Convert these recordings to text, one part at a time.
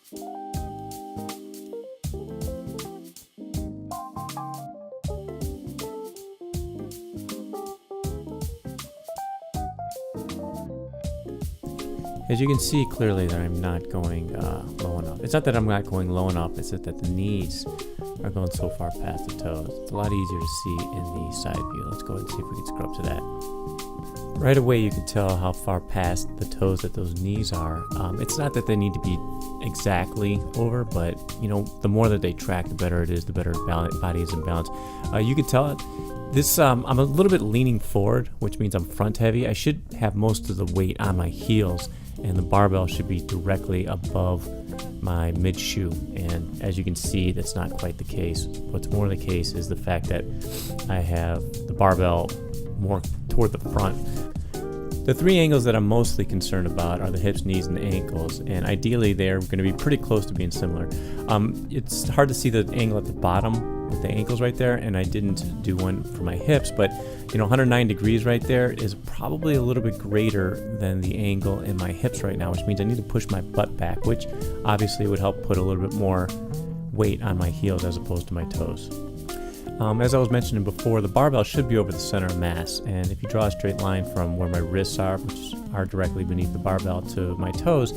As you can see clearly that I'm not going low enough. It's not that I'm not going low enough, it's that the knees are going so far past the toes. It's a lot easier to see in the side view. Let's go ahead and see if we can scrub to that. Right away you can tell how far past the toes that those knees are. It's not that they need to be exactly over, but you know, the more that they track, the better it is, the better body is in balance. You can tell it. This, I'm a little bit leaning forward, which means I'm front heavy. I should have most of the weight on my heels, and the barbell should be directly above my mid shoe. And as you can see, that's not quite the case. What's more the case is the fact that I have the barbell more toward the front. The three angles that I'm mostly concerned about are the hips, knees, and the ankles, and ideally they're going to be pretty close to being similar. It's hard to see the angle at the bottom with the ankles right there, and I didn't do one for my hips, but you know, 109 degrees right there is probably a little bit greater than the angle in my hips right now, which means I need to push my butt back, which obviously would help put a little bit more weight on my heels as opposed to my toes. As I was mentioning before, the barbell should be over the center of mass, and if you draw a straight line from where my wrists are, which are directly beneath the barbell, to my toes,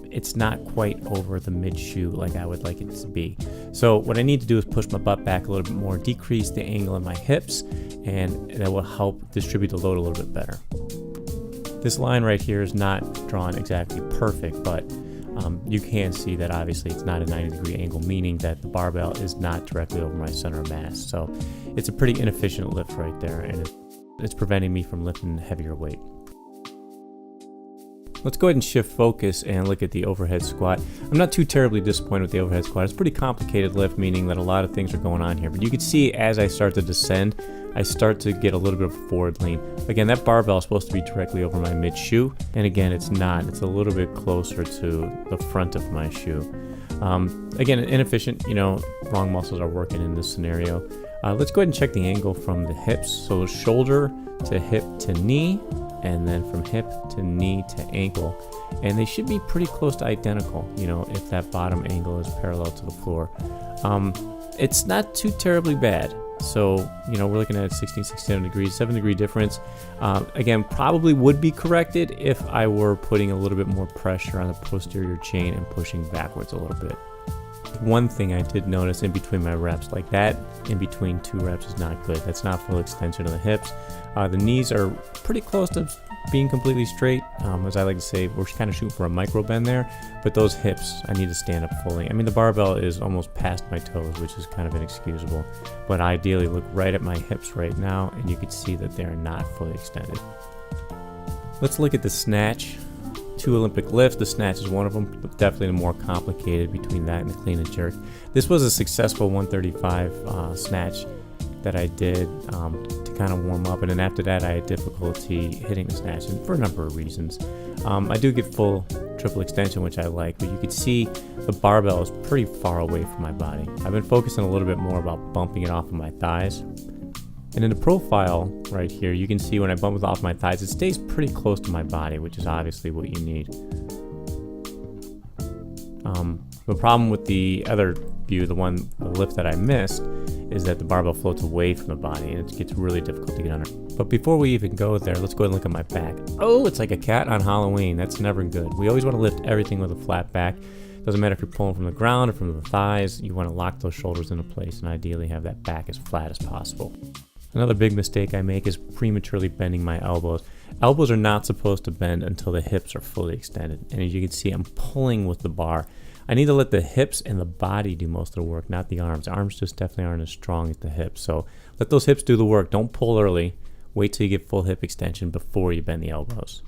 it's not quite over the mid shoe like I would like it to be. So what I need to do is push my butt back a little bit more, decrease the angle in my hips, and that will help distribute the load a little bit better. This line right here is not drawn exactly perfect, but you can see that obviously it's not a 90-degree angle, meaning that the barbell is not directly over my center of mass. So it's a pretty inefficient lift right there, and it's preventing me from lifting heavier weight. Let's go ahead and shift focus and look at the overhead squat. I'm not too terribly disappointed with the overhead squat. It's a pretty complicated lift, meaning that a lot of things are going on here. But you can see as I start to descend, I start to get a little bit of a forward lean. Again, that barbell is supposed to be directly over my mid shoe, and again, it's not. It's a little bit closer to the front of my shoe. Again, inefficient, you know, wrong muscles are working in this scenario. Let's go ahead and check the angle from the hips. So shoulder to hip to knee, and then from hip to knee to ankle. And they should be pretty close to identical, you know, if that bottom angle is parallel to the floor. It's not too terribly bad. So, you know, we're looking at 67 degrees, 7-degree difference. Again, probably would be corrected if I were putting a little bit more pressure on the posterior chain and pushing backwards a little bit. One thing I did notice in between my reps, like that in between 2 reps is not good. That's not full extension of the hips. The knees are pretty close to being completely straight. As I like to say, we're kind of shooting for a micro bend there, but those hips, I need to stand up fully. I mean, the barbell is almost past my toes, which is kind of inexcusable, but ideally look right at my hips right now, and you can see that they're not fully extended. Let's look at the snatch. 2 Olympic lifts, the snatch is one of them, but definitely the more complicated between that and the clean and jerk. This was a successful 135 snatch that I did to kind of warm up, and then after that I had difficulty hitting the snatch, and for a number of reasons. I do get full triple extension, which I like, but you can see the barbell is pretty far away from my body. I've been focusing a little bit more about bumping it off of my thighs. And in the profile right here, you can see when I bump it off my thighs, it stays pretty close to my body, which is obviously what you need. The problem with the other view, the lift that I missed, is that the barbell floats away from the body, and it gets really difficult to get under. But before we even go there, let's go ahead and look at my back. Oh, it's like a cat on Halloween. That's never good. We always want to lift everything with a flat back. Doesn't matter if you're pulling from the ground or from the thighs, you want to lock those shoulders into place and ideally have that back as flat as possible. Another big mistake I make is prematurely bending my elbows. Elbows are not supposed to bend until the hips are fully extended. And as you can see, I'm pulling with the bar. I need to let the hips and the body do most of the work, not the arms. The arms just definitely aren't as strong as the hips. So let those hips do the work. Don't pull early. Wait till you get full hip extension before you bend the elbows.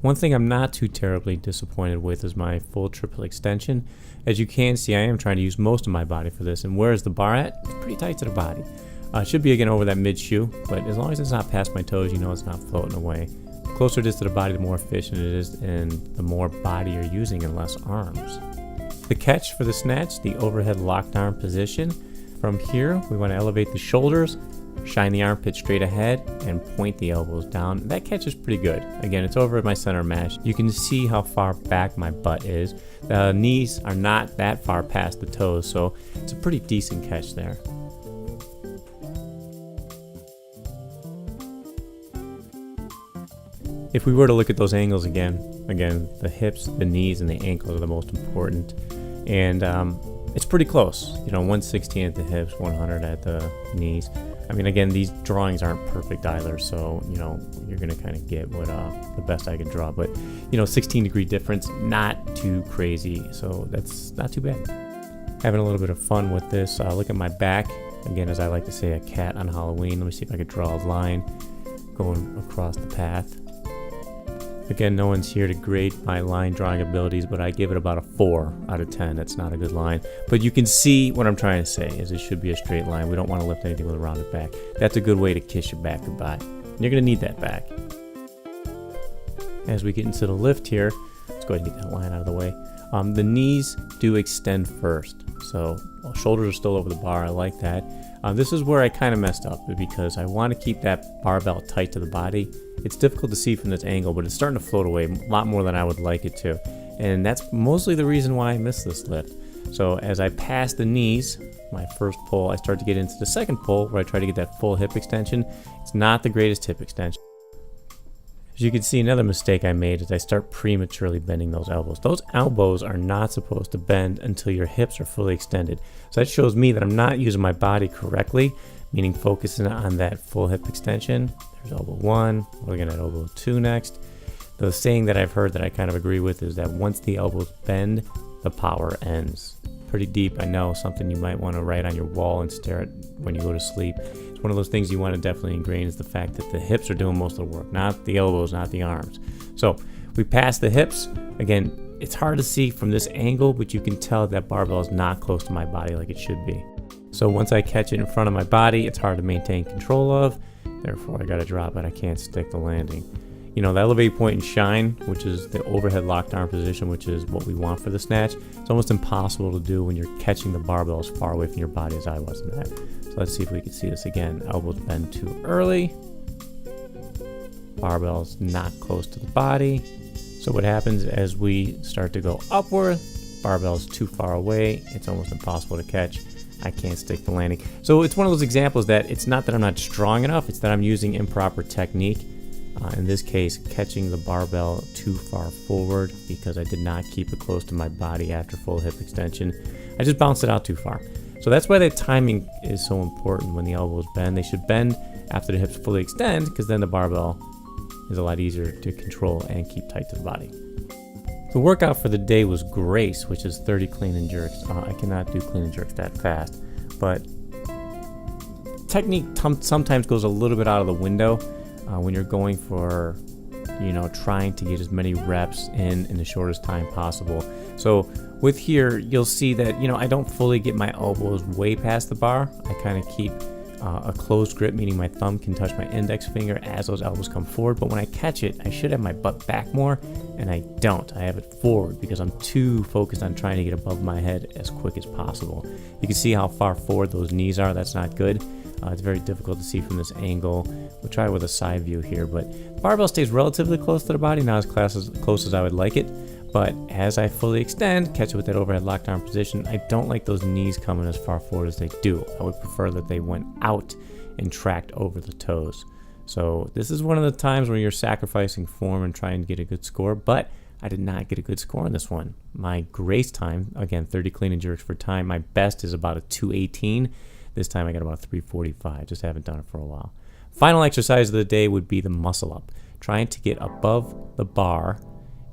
One thing I'm not too terribly disappointed with is my full triple extension. As you can see, I am trying to use most of my body for this. And where is the bar at? It's pretty tight to the body. It should be again over that mid shoe, but as long as it's not past my toes, you know it's not floating away. The closer it is to the body, the more efficient it is, and the more body you're using and less arms. The catch for the snatch, the overhead locked arm position. From here, we want to elevate the shoulders, shine the armpit straight ahead and point the elbows down. That catch is pretty good. Again, it's over at my center mash. You can see how far back my butt is. The knees are not that far past the toes, so it's a pretty decent catch there. If we were to look at those angles again, the hips, the knees, and the ankles are the most important. And it's pretty close, 116 at the hips, 100 at the knees. I mean, again, these drawings aren't perfect either, so, you're going to kind of get what the best I can draw. But, 16-degree difference, not too crazy, so that's not too bad. Having a little bit of fun with this. Look at my back. Again, as I like to say, a cat on Halloween. Let me see if I could draw a line going across the path. Again, no one's here to grade my line drawing abilities, but I give it about a 4 out of 10. That's not a good line. But you can see what I'm trying to say is it should be a straight line. We don't want to lift anything with a rounded back. That's a good way to kiss your back goodbye. You're going to need that back. As we get into the lift here, let's go ahead and get that line out of the way. The knees do extend first. So shoulders are still over the bar. I like that. This is where I kind of messed up because I want to keep that barbell tight to the body. It's difficult to see from this angle, but it's starting to float away a lot more than I would like it to. And that's mostly the reason why I missed this lift. So as I pass the knees, my first pull, I start to get into the second pull where I try to get that full hip extension. It's not the greatest hip extension. As you can see, another mistake I made is I start prematurely bending those elbows. Those elbows are not supposed to bend until your hips are fully extended. So that shows me that I'm not using my body correctly, meaning focusing on that full hip extension. There's elbow 1, we're looking at elbow 2 next. The saying that I've heard that I kind of agree with is that once the elbows bend, the power ends. Pretty deep, I know, something you might want to write on your wall and stare at when you go to sleep. It's one of those things you want to definitely ingrain is the fact that the hips are doing most of the work, not the elbows, not the arms. So we pass the hips. Again, it's hard to see from this angle, but you can tell that barbell is not close to my body like it should be. So once I catch it in front of my body, it's hard to maintain control of. Therefore, I got to drop it. I can't stick the landing. The elevate, point, and shine, which is the overhead locked arm position, which is what we want for the snatch. It's almost impossible to do when you're catching the barbell as far away from your body as I was in that. So let's see if we can see this again. Elbows bend too early. Barbell's not close to the body. So what happens as we start to go upward, barbell's too far away. It's almost impossible to catch. I can't stick the landing. So it's one of those examples that it's not that I'm not strong enough, it's that I'm using improper technique. In this case, catching the barbell too far forward because I did not keep it close to my body after full hip extension. I just bounced it out too far. So that's why the timing is so important when the elbows bend. They should bend after the hips fully extend because then the barbell is a lot easier to control and keep tight to the body. The workout for the day was Grace, which is 30 clean and jerks. I cannot do clean and jerks that fast, but technique sometimes goes a little bit out of the window when you're going for, trying to get as many reps in the shortest time possible. So with here, you'll see that, I don't fully get my elbows way past the bar. I kind of keep a closed grip, meaning my thumb can touch my index finger as those elbows come forward. But when I catch it, I should have my butt back more, and I don't. I have it forward because I'm too focused on trying to get above my head as quick as possible. You can see how far forward those knees are. That's not good. It's very difficult to see from this angle. We'll try with a side view here, but barbell stays relatively close to the body, not as close as I would like it. But as I fully extend, catch it with that overhead locked arm position, I don't like those knees coming as far forward as they do. I would prefer that they went out and tracked over the toes. So this is one of the times where you're sacrificing form and trying to get a good score, but I did not get a good score on this one. My Grace time, again, 30 clean and jerks for time, my best is about a 218. This time I got about 345. Just haven't done it for a while. Final exercise of the day would be the muscle up. Trying to get above the bar,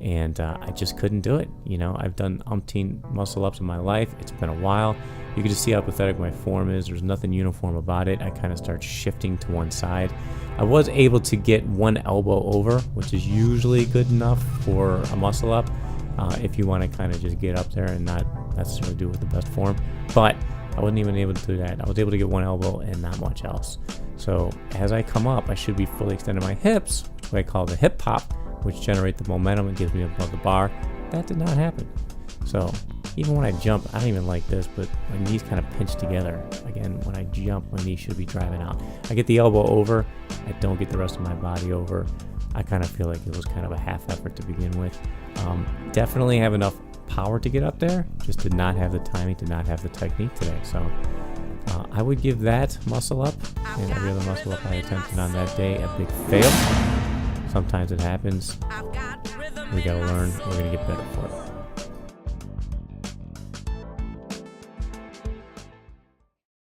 and I just couldn't do it. I've done umpteen muscle ups in my life. It's been a while. You can just see how pathetic my form is. There's nothing uniform about it. I kind of start shifting to one side. I was able to get one elbow over, which is usually good enough for a muscle up if you want to kind of just get up there and not necessarily do it with the best form. But I wasn't even able to do that. I was able to get one elbow and not much else. So as I come up, I should be fully extending my hips, which I call the hip pop, which generate the momentum and gives me above the bar. That did not happen. So Even when I jump, I don't even like this, but my knees kind of pinch together. Again, when I jump, my knees should be driving out. I get the elbow over, I don't get the rest of my body over. I kind of feel like it was kind of a half effort to begin with. Definitely have enough power to get up there, just did not have the timing, did not have the technique today. So I would give that muscle up and every other muscle up I attempted on that day a big fail. Sometimes it happens. We gotta learn, we're gonna get better